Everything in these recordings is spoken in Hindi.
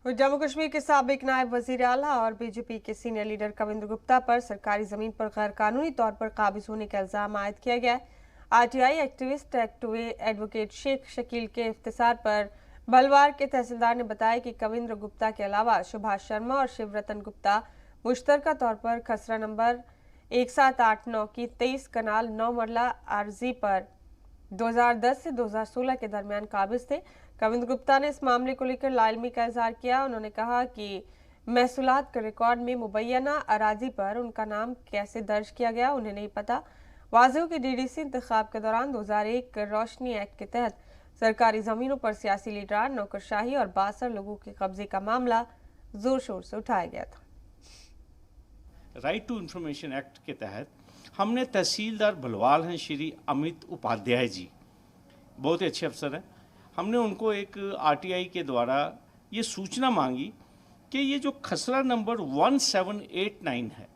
जम्मू कश्मीर के साबिक नायब वजीर आला और बीजेपी के सीनियर लीडर कविंद्र गुप्ता पर सरकारी जमीन पर गैर कानूनी तौर पर काबिज होने का इल्जाम आयद किया गया है। RTI activist advocate Sheikh Shakeel के इफ्तिसार पर भलवार के तहसीलदार ने बताया कि कविंद्र गुप्ता के अलावा सुभाष शर्मा और शिवरतन गुप्ता मुश्तरका तौर पर खसरा नंबर 1789 की 23 कनाल 9 मरला आरजी पर 2010 से 2016 के दरमियान काबिज थे। कविंद्र गुप्ता ने इस मामले को लेकर लाइलमी का इजहार किया। उन्होंने कहा कि महसूलात के रिकॉर्ड में मुबैना अराजी पर उनका नाम कैसे दर्ज किया गया उन्हें नहीं पता। वाज़ेह हो कि डीडीसी इंतखाब के दौरान 2001 रोशनी एक्ट के तहत सरकारी जमीनों पर सियासी लीडरान, नौकरशाही और 62 लोगों के कब्जे का मामला जोर शोर से उठाया गया था। राइट टू इंफॉर्मेशन एक्ट के तहत हमने तहसीलदार भलवाल हैं श्री अमित उपाध्याय जी, बहुत ही अच्छे अफसर हैं। हमने उनको एक आरटीआई के द्वारा ये सूचना मांगी कि ये जो खसरा नंबर 1789 है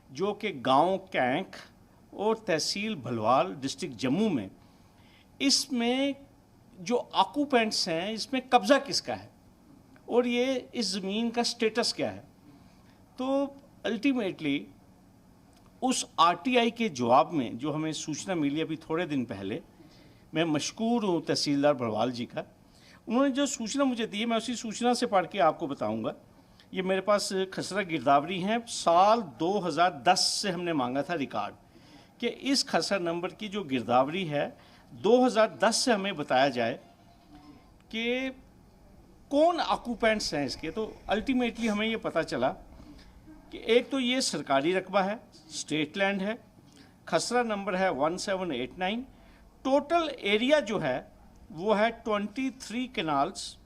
जो कि गांव कैंक और तहसील भलवाल डिस्ट्रिक्ट जम्मू में, इसमें जो ऑक्यूपेंट्स हैं इसमें कब्ज़ा किसका है और ये इस ज़मीन का स्टेटस क्या है। तो अल्टीमेटली उस आरटीआई के जवाब में जो हमें सूचना मिली अभी थोड़े दिन पहले, मैं मशकूर हूँ तहसीलदार भरवाल जी का। उन्होंने जो सूचना मुझे दी है मैं उसी सूचना से पढ़ के आपको बताऊंगा। ये मेरे पास खसरा गिरदावरी हैं, साल 2010 से हमने मांगा था रिकॉर्ड कि इस खसरा नंबर की जो गिरदावरी है 2010 से हमें बताया जाए कि कौन ऑक्यूपेंट्स हैं इसके। तो अल्टीमेटली हमें ये पता चला कि एक तो ये सरकारी रकबा है, स्टेट लैंड है, खसरा नंबर है 1789, टोटल एरिया जो है वो है 23 कैनाल्स